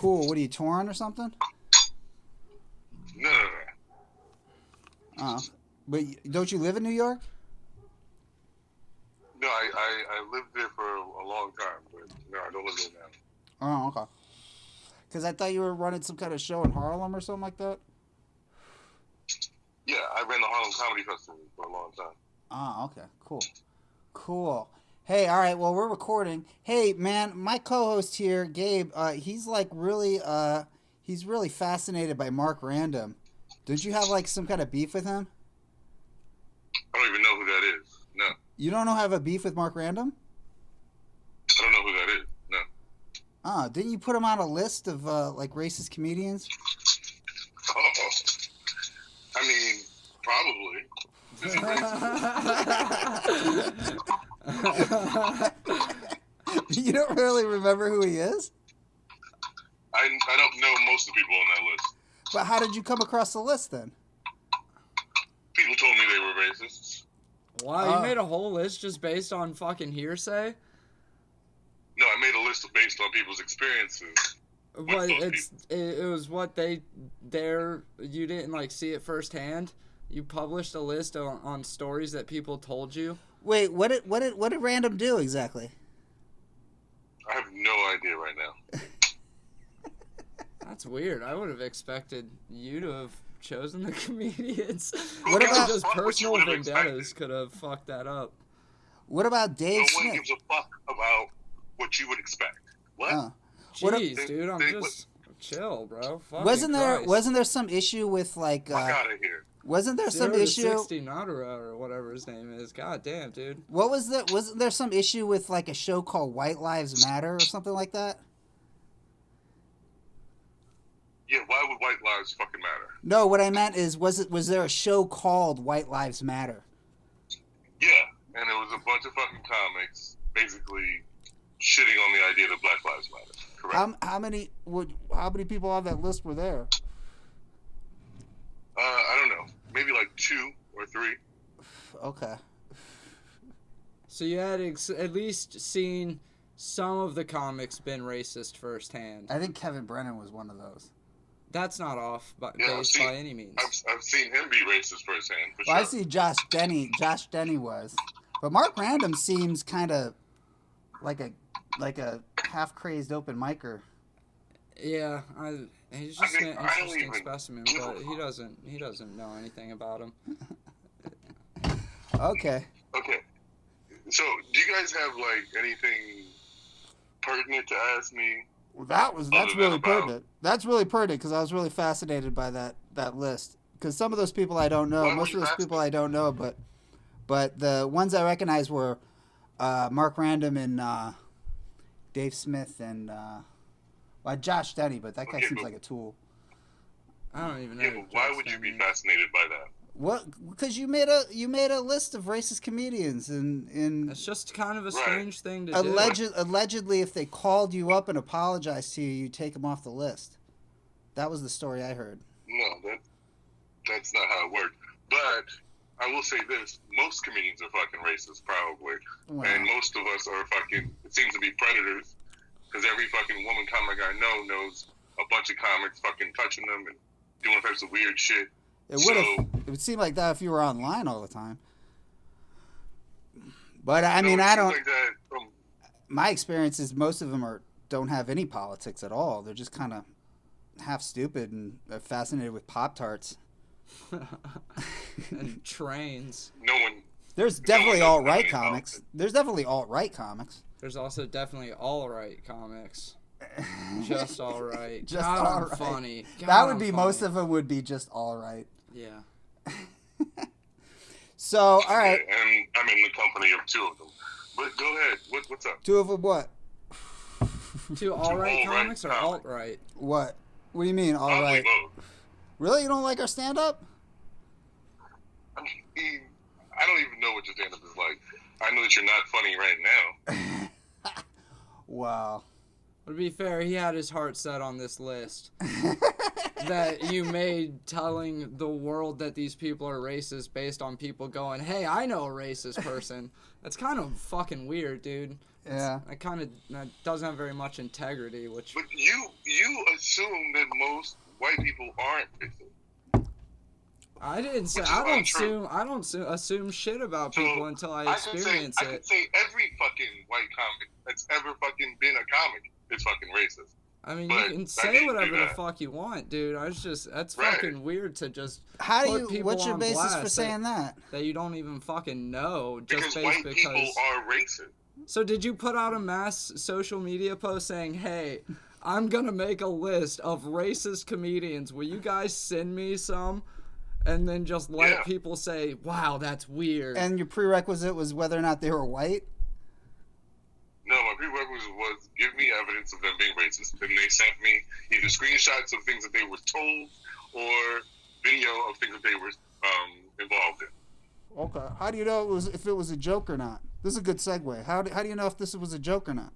Cool. What are you, touring or something? No. Oh. But don't you live in New York? No, I lived there for a long time, but no, I don't live there now. Oh, okay. Because I thought you were running some kind of show in Harlem or something like that. Yeah, I ran the Harlem Comedy Festival for a long time. Oh, okay. Cool. Hey, all right. Well, we're recording. Hey, man, my co-host here, Gabe, he's like really, he's really fascinated by Mark Random. Don't you have like some kind of beef with him? I don't even know who that is. No. You don't have a beef with Mark Random? I don't know who that is. No. Oh, didn't you put him on a list of like racist comedians? Oh. I mean, probably. Is he racist? You don't really remember who he is? I don't know most of the people on that list. But how did you come across the list then? People told me they were racists. Wow, you made a whole list just based on fucking hearsay? No, I made a list based on people's experiences. But it was what you didn't like see it firsthand. You published a list on stories that people told you. Wait, what did Random do exactly? I have no idea right now. That's weird. I would have expected you to have chosen the comedians. What about just personal vendettas could have fucked that up? What about Dave Smith? No one gives a fuck about what you would expect. What? Jeez, dude, I'm just chill, bro. Wasn't there some issue with like? Fuck out of here. Wasn't there some issue? 60 Neruda or whatever his name is. God damn, dude. What was that? Wasn't there some issue with like a show called White Lives Matter or something like that? Yeah, why would white lives fucking matter? No, what I meant is, was there a show called White Lives Matter? Yeah, and it was a bunch of fucking comics basically shitting on the idea that Black Lives Matter. Correct. How many people on that list were there? I don't know. Maybe like 2 or 3. Okay. So you had at least seen some of the comics been racist firsthand. I think Kevin Brennan was one of those. That's not off by any means. I've seen him be racist firsthand, for Well, sure. I see Josh Denny was. But Mark Random seems kind of like a half-crazed open micer. Yeah, he's just an interesting specimen, but he doesn't know anything about him. Okay. So, do you guys have like anything pertinent to ask me? Well, that's really pertinent. That's really pertinent because I was really fascinated by that list. Because some of those people I don't know, most of those people I don't know, but the ones I recognize were Mark Random and Dave Smith and Josh Denny, but that guy seems like a tool. I don't even know. Yeah, but why would you be fascinated by that? What? Because you made a list of racist comedians, and it's just kind of a strange thing to do. Allegedly, if they called you up and apologized to you, you take them off the list. That was the story I heard. No, that's not how it worked. But I will say this: most comedians are fucking racist, probably, and most of us are fucking. It seems to be predators, because every fucking woman comic I know knows a bunch of comics fucking touching them and doing types of weird shit. It would seem like that if you were online all the time. But I mean, I don't. My experience is most of them don't have any politics at all. They're just kind of half stupid and are fascinated with Pop-Tarts and trains. There's definitely alt-right comics. There's definitely alt-right comics. There's also definitely all-right comics. Just all right. Just all right. Funny. That would be most of them would be just all right. Yeah. So, all right. And I'm in the company of 2 of them. But go ahead. What's up? 2 of them what? 2 all-right comics or alt-right? What? What do you mean, all right? Both. Really? You don't like our stand-up? I mean, I don't even know what your stand-up is like. I know that you're not funny right now. Wow. To be fair, he had his heart set on this list. that you made telling the world that these people are racist based on people going, hey, I know a racist person. That's kind of fucking weird, dude. Yeah. That doesn't have very much integrity, which... But you assume that most white people aren't racist. I didn't say... I don't assume shit about people until I experience it. I could say every fucking white comic that's ever fucking been a comic is fucking racist. I mean, but you can say whatever the fuck you want, dude. That's fucking weird to just what's your basis for saying that? That you don't even fucking know. Because white people are racist. So did you put out a mass social media post saying, hey, I'm going to make a list of racist comedians. Will you guys send me some? And then just let people say, wow, that's weird. And your prerequisite was whether or not they were white? No, my prerequisite was give me evidence of them being racist. And they sent me either screenshots of things that they were told or video of things that they were involved in. Okay. How do you know if it was a joke or not? This is a good segue. How do you know if this was a joke or not?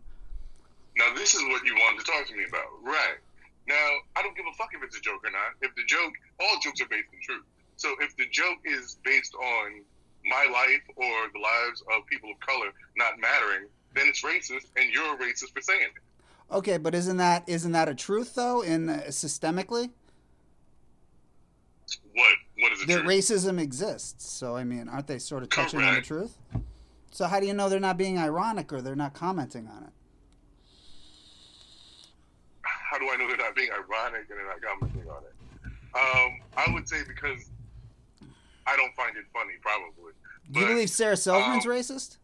Now, this is what you wanted to talk to me about. Right. Now, I don't give a fuck if it's a joke or not. If the joke, all jokes are based in truth. So if the joke is based on my life or the lives of people of color not mattering, then it's racist, and you're a racist for saying it. Okay, but isn't that a truth though? Systemically, what is it? That racism exists. So I mean, aren't they sort of touching on the truth? So how do you know they're not being ironic or they're not commenting on it? How do I know they're not being ironic and they're not commenting on it? I would say because I don't find it funny, probably. Do you believe Sarah Silverman's racist?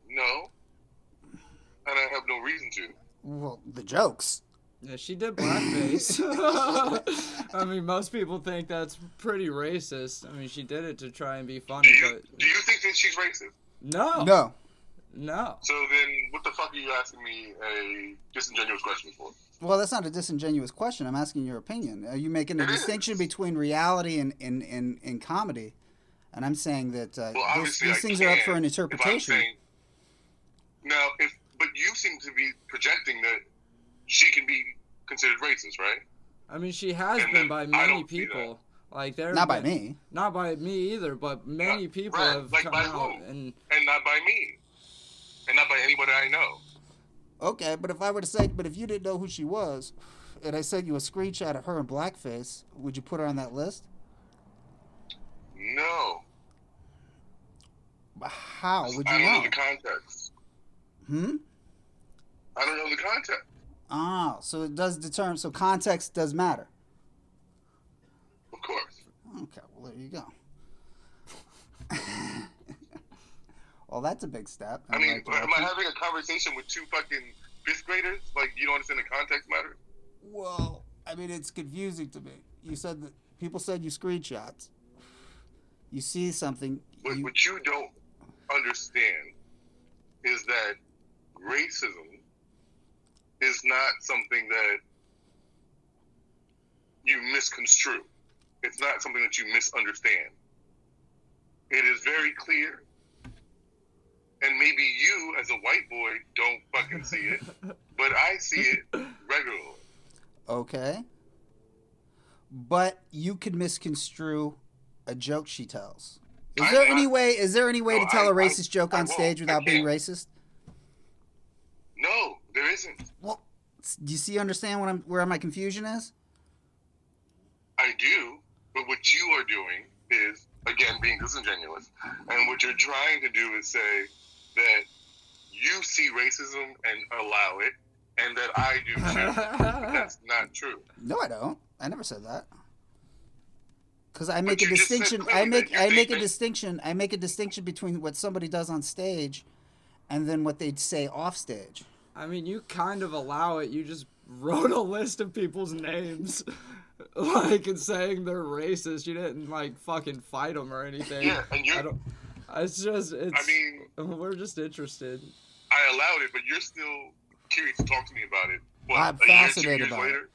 No. And I have no reason to. Well, the jokes. Yeah, she did blackface. I mean, most people think that's pretty racist. I mean, she did it to try and be funny, Do you think that she's racist? No. So then, what the fuck are you asking me a disingenuous question for? Well, that's not a disingenuous question. I'm asking your opinion. Are you making a distinction between reality and comedy? And I'm saying that these things are up for an interpretation. But you seem to be projecting that she can be considered racist, right? I mean, she has been by many people. Like not by me. Not by me either, but many people have come out and not by me. And not by anybody I know. Okay, but if you didn't know who she was, and I sent you a screenshot of her in blackface, would you put her on that list? No. How would you know? I don't know the context. I don't know the context. Ah, so it does determine. So context does matter. Of course. Okay, well there you go. Well, that's a big step. I mean, am I having a conversation with two fucking fifth graders? Like, you don't understand the context matter? Well, I mean, it's confusing to me. You said that people send you screenshots. You see something. What you don't understand is that racism is not something that you misconstrue. It's not something that you misunderstand. It is very clear. And maybe you, as a white boy, don't fucking see it, but I see it regularly. Okay. But you could misconstrue a joke she tells. Is there any way to tell a racist joke on stage without being racist? No, there isn't. Well, do you understand where my confusion is? I do, but what you are doing is, again, being disingenuous. And what you're trying to do is say that you see racism and allow it, and that I do too. That's not true. No, I don't. I never said that. Because I make a distinction. I make a distinction between what somebody does on stage, and then what they'd say off stage. I mean, you kind of allow it. You just wrote a list of people's names, and saying they're racist. You didn't fucking fight them or anything. Yeah, and you're. We're just interested. I allowed it, but you're still curious to talk to me about it. I'm fascinated about it.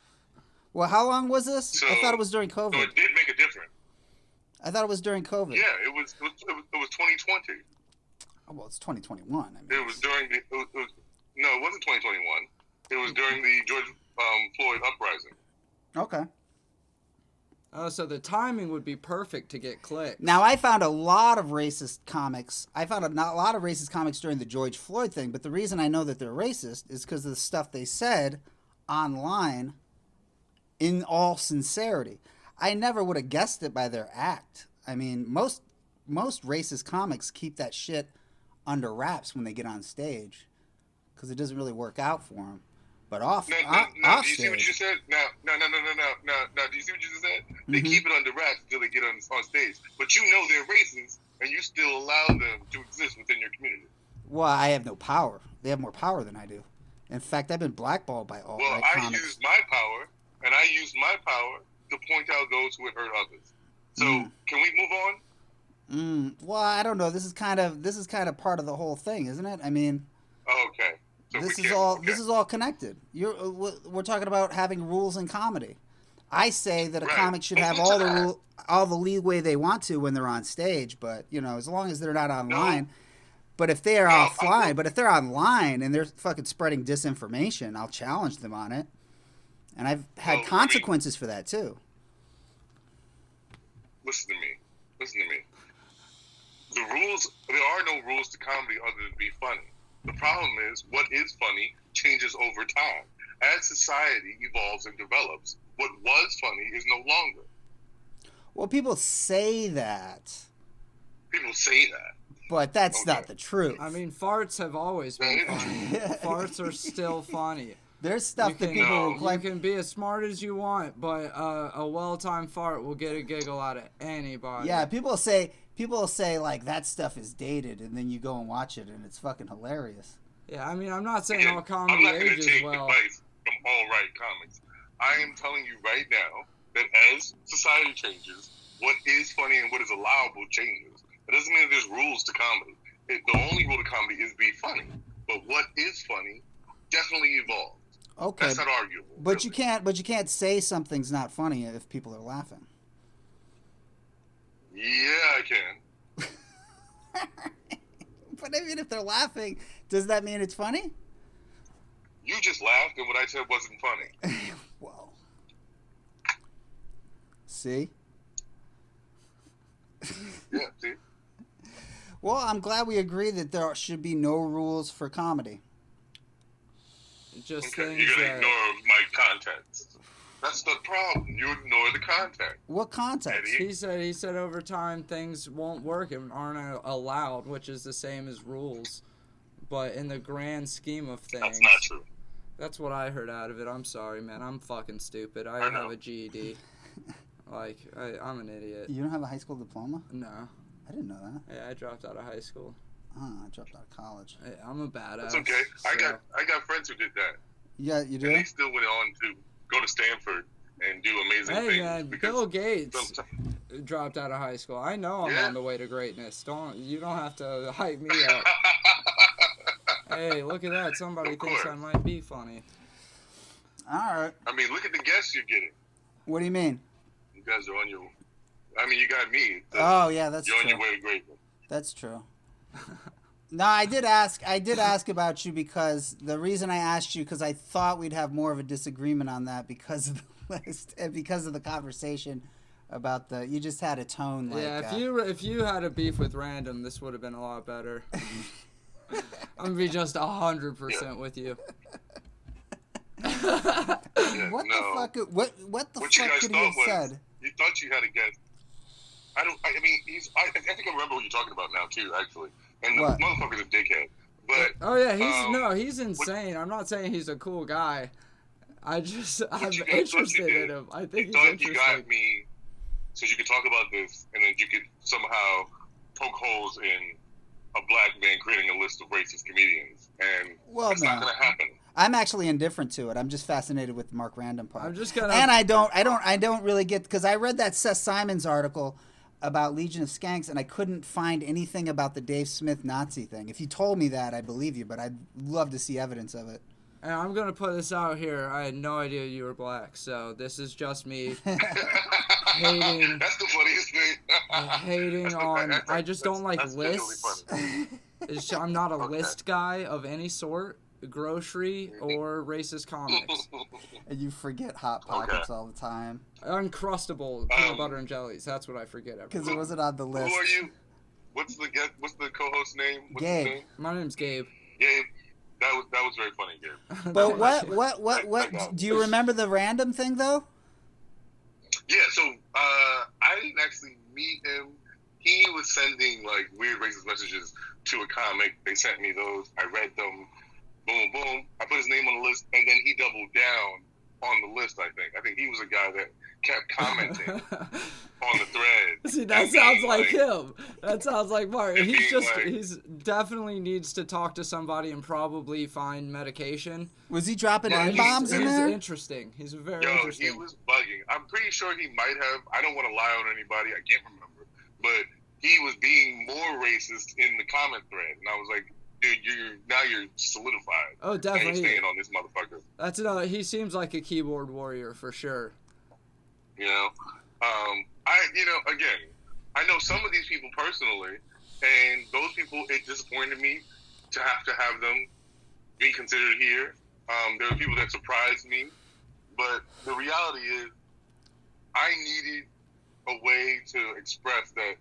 Well, how long was this? I thought it was during COVID. So it did make a difference. I thought it was during COVID. Yeah, it was 2020. Oh, well, it's 2021. I mean, it was during the. No, it wasn't 2021. It was during the George Floyd uprising. Okay. Oh, so the timing would be perfect to get clicks. Now, I found a lot of racist comics. I found a lot of racist comics during the George Floyd thing, but the reason I know that they're racist is because of the stuff they said online in all sincerity. I never would have guessed it by their act. I mean, most racist comics keep that shit under wraps when they get on stage because it doesn't really work out for them. But off Do you see what you stage, said? No. Do you see what you just said? They keep it under wraps until they get on stage. But you know they're racist, and you still allow them to exist within your community. well, I have no power. They have more power than I do. In fact, I've been blackballed by alt-right Well, I comics. use my power, and I use my power to point out those who would hurt others. So, can we move on? Well, I don't know. This is kind of part of the whole thing, isn't it? I mean, Okay. So this is all connected. We're talking about having rules in comedy. I say that a comic should have all the leeway they want to when they're on stage, but as long as they're not online. No. But if they're offline, but if they're online and they're fucking spreading disinformation, I'll challenge them on it. And I've had consequences for that too. Listen to me. There are no rules to comedy other than be funny. The problem is, what is funny changes over time. As society evolves and develops, what was funny is no longer. Well, people say that. But that's not the truth. I mean, farts have always been funny. Farts are still funny. There's stuff that people like. You can be as smart as you want, but a well-timed fart will get a giggle out of anybody. Yeah, people say like that stuff is dated, and then you go and watch it, and it's fucking hilarious. Yeah, I mean, I'm not saying all comedy ages well. I'm not going to take advice from all right comics. I am telling you right now that as society changes, what is funny and what is allowable changes. It doesn't mean there's rules to comedy. The only rule to comedy is be funny. But what is funny definitely evolves. Okay, that's not arguable. But really. you can't say something's not funny if people are laughing. Yeah, I can. But I mean, if they're laughing, does that mean it's funny? You just laughed, and what I said wasn't funny. Well, see? Yeah, see? Well, I'm glad we agree that there should be no rules for comedy. Just okay, you're going to ignore my context. That's the problem. You ignore the context. What context? He said over time things won't work and aren't allowed, which is the same as rules. But in the grand scheme of things... That's not true. That's what I heard out of it. I'm sorry, man. I'm fucking stupid. I have a GED. Like, I'm an idiot. You don't have a high school diploma? No. I didn't know that. Yeah, I dropped out of high school. Oh, I dropped out of college. Hey, I'm a badass. That's okay. So. I got friends who did that. Yeah, you do? And they still went on to go to Stanford and do amazing things. Hey, man, Bill Gates dropped out of high school. I know I'm on the way to greatness. You don't have to hype me up. Hey, look at that. Somebody thinks I might be funny. All right. I mean, look at the guests you're getting. What do you mean? You guys are on your... I mean, you got me. So oh, yeah, that's you're true. You're on your way to greatness. That's true. No, I did ask about you because the reason I asked you, because I thought we'd have more of a disagreement on that because of the list and because of the conversation about you just had a tone like... Yeah, if you had a beef with Random, this would have been a lot better. I'm going to be just 100% with you. What the fuck? What the fuck could he have said? You thought you had a guess. I mean, I think I remember what you're talking about now too, actually. And the motherfucker's a dickhead. But he's insane. I'm not saying he's a cool guy. I'm interested in him. I think he's interesting. You got me, so you could talk about this, and then you could somehow poke holes in a black man creating a list of racist comedians, and it's not going to happen. I'm actually indifferent to it. I'm just fascinated with the Mark Random part. I'm just gonna. And I don't really get, because I read that Seth Simons article about Legion of Skanks, and I couldn't find anything about the Dave Smith Nazi thing. If you told me that, I'd believe you, but I'd love to see evidence of it. And I'm gonna put this out here. I had no idea you were black, so this is just me hating. That's the funniest thing. Hating on. I just don't like lists. I'm not a list guy of any sort. Grocery or racist comics. And you forget Hot Pockets all the time. Uncrustable peanut butter and jellies. That's what I forget every Because time. it wasn't on the list. Who are you? What's the co-host's name? What's Gabe. his name? My name's Gabe. Gabe. That was very funny, Gabe. But what? Do you remember the random thing though? Yeah. So I didn't actually meet him. He was sending like weird racist messages to a comic. They sent me those. I read them. Boom, boom. I put his name on the list, and then he doubled down on the list. I think he was a guy that kept commenting on the thread. See, that sounds like him. That sounds like Martin. He's definitely needs to talk to somebody and probably find medication. Was he dropping N-bombs in there? He's interesting. He's very interesting. He was bugging. I'm pretty sure he might have. I don't want to lie on anybody. I can't remember, but he was being more racist in the comment thread, and I was like, dude, you're solidified. Oh, definitely. Staying on this motherfucker. That's another. He seems like a keyboard warrior for sure. You know, again, I know some of these people personally, and those people, it disappointed me to have them be considered here. There are people that surprised me, but the reality is, I needed a way to express that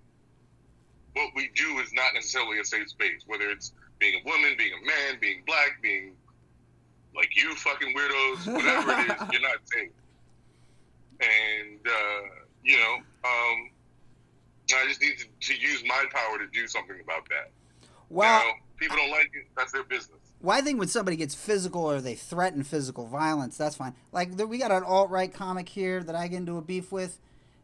what we do is not necessarily a safe space, whether it's being a woman, being a man, being black, being like you fucking weirdos, whatever it is, you're not safe. And, I just need to use my power to do something about that. Well, now, people don't like it, that's their business. Well, I think when somebody gets physical or they threaten physical violence, that's fine. Like, we got an alt-right comic here that I get into a beef with.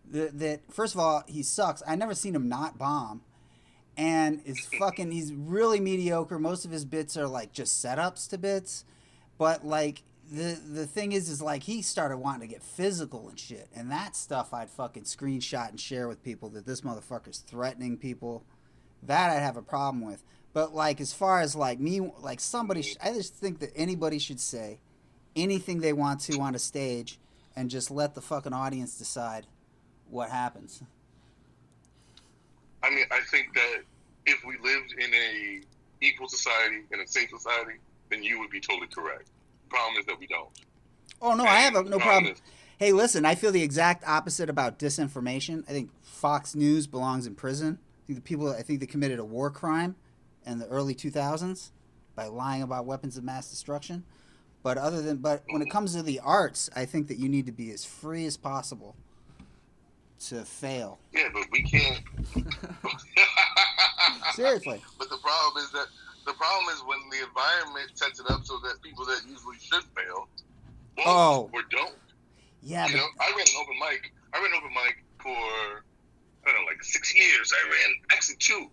That first of all, he sucks. I never seen him not bomb. And he's really mediocre. Most of his bits are like just setups to bits. But like the thing is like he started wanting to get physical and shit. And that stuff I'd fucking screenshot and share with people that this motherfucker's threatening people. That I'd have a problem with. But like as far as like me, like somebody, I just think that anybody should say anything they want to on a stage and just let the fucking audience decide what happens. I mean, I think that if we lived in a equal society, in a safe society, then you would be totally correct. The problem is that we don't. Oh, no, I have no problem. Hey, listen, I feel the exact opposite about disinformation. I think Fox News belongs in prison. I think they committed a war crime in the early 2000s by lying about weapons of mass destruction. But when it comes to the arts, I think that you need to be as free as possible to fail. Yeah, but we can't. Seriously. But the problem is when the environment sets it up so that people that usually should fail won't or don't. Yeah. You know, I ran an open mic for I don't know, like 6 years. I ran actually 2,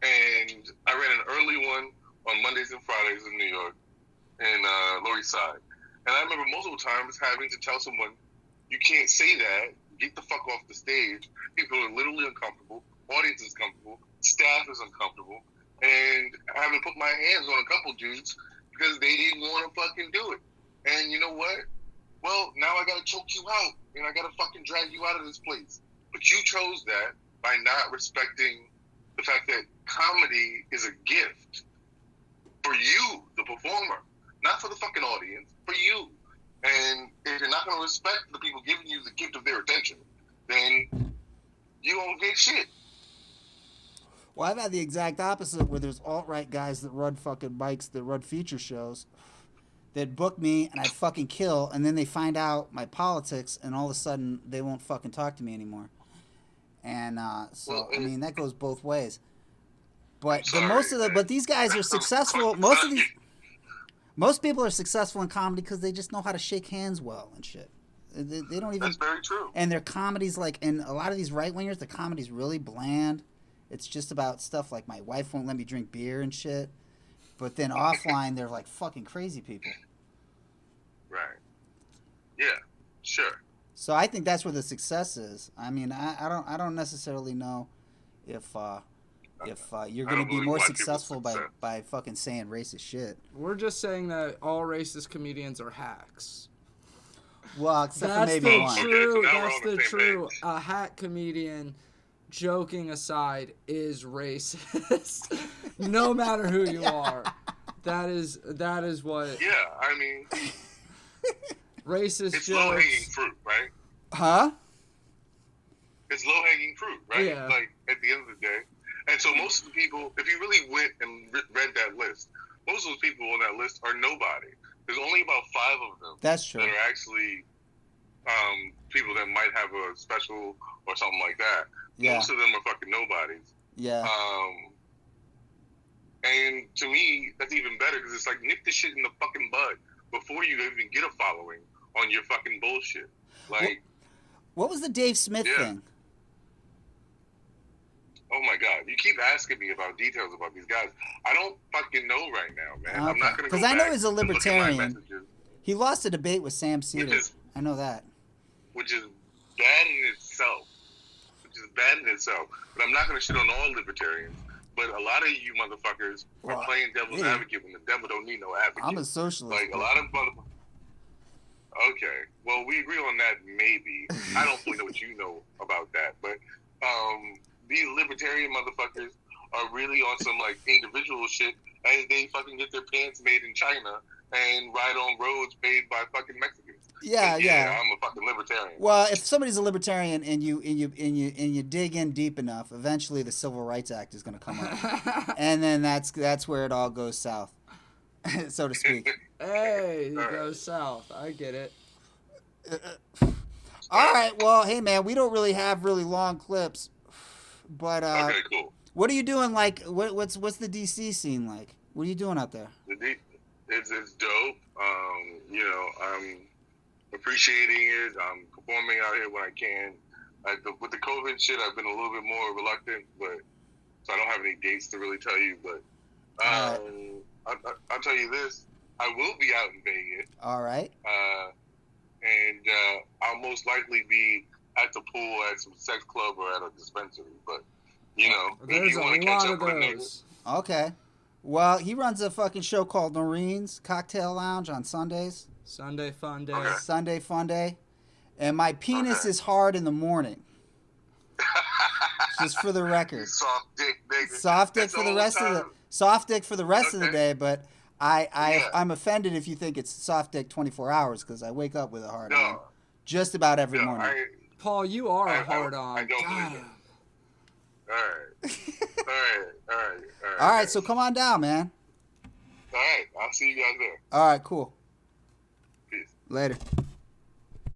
and I ran an early one on Mondays and Fridays in New York, in Lower East Side. And I remember multiple times having to tell someone, "You can't say that. Get the fuck off the stage." People are literally uncomfortable. Audience is comfortable. Staff is uncomfortable. And having to put my hands on a couple dudes because they didn't want to fucking do it. And you know what? Well, now I gotta choke you out. And I gotta fucking drag you out of this place. But you chose that by not respecting the fact that comedy is a gift for you, the performer. Not for the fucking audience. For you. And if you're not going to respect the people giving you the gift of their attention, then you won't get shit. Well, I've had the exact opposite where there's alt-right guys that run fucking mics, that run feature shows, that book me and I fucking kill, and then they find out my politics, and all of a sudden they won't fucking talk to me anymore. And I mean, that goes both ways. But but these guys are successful. Most people are successful in comedy because they just know how to shake hands well and shit. They don't even. That's very true. And their comedy's and a lot of these right wingers, the comedy's really bland. It's just about stuff like my wife won't let me drink beer and shit. But then offline, they're like fucking crazy people. Right. Yeah. Sure. So I think that's where the success is. I mean, I don't necessarily know if you're going to be more successful by fucking saying racist shit. We're just saying that all racist comedians are hacks. Well, except for maybe one. That's the true. A hack comedian, joking aside, is racist. No matter who you are. That is what. Yeah, I mean, Racist It's low hanging jokes. fruit, right? Huh? It's low hanging fruit, right? Yeah. Like at the end of the day. And so most of the people, if you really went and read that list, most of those people on that list are nobody. There's only about 5 of them That's true. that are actually people that might have a special or something like that. Yeah. Most of them are fucking nobodies. Yeah. And to me, that's even better because it's like nip the shit in the fucking bud before you even get a following on your fucking bullshit. Like, what was the Dave Smith thing? Oh my God! You keep asking me about details about these guys. I don't fucking know right now, man. Okay. I'm not gonna go because I know back he's a and look at my libertarian. messages, He lost a debate with Sam Cedar. I know that. which is bad in itself. But I'm not gonna shit on all libertarians. But a lot of you motherfuckers are playing devil's advocate when the devil don't need no advocate. I'm a socialist. Like a lot of motherfuckers. Okay, well we agree on that. Maybe I don't really know what you know about that, but these libertarian motherfuckers are really on some like individual shit as they fucking get their pants made in China and ride on roads made by fucking Mexicans. Yeah, yeah. I'm a fucking libertarian. Well, if somebody's a libertarian and you dig in deep enough, eventually the Civil Rights Act is going to come up, and then that's where it all goes south, so to speak. Hey, it goes south. I get it. All right. Well, hey man, we don't really have really long clips, but okay, cool. What are you doing? Like, what's the DC scene like? What are you doing out there? It's dope. You know, I'm appreciating it. I'm performing out here when I can. With the COVID shit, I've been a little bit more reluctant, but so I don't have any dates to really tell you. But I'll tell you this: I will be out in Vegas. All right. And I'll most likely be at the pool at some sex club or at a dispensary. But you know, there's you a want to catch lot up of with a those. nigga. Okay. Well, he runs a fucking show called Noreen's Cocktail Lounge on Sundays. Sunday fun day. Okay. Sunday fun day. And my penis is hard in the morning. Just for the record. Soft dick, nigga. Soft dick That's for the all rest time. of the soft dick for the rest of the Okay. day, but I'm offended if you think it's soft dick 24 hours because I wake up with a hard on just about every No, morning. Paul, you are a hard on. I don't believe it. All right. All right, so come on down, man. All right, I'll see you guys there. All right, cool. Peace. Later.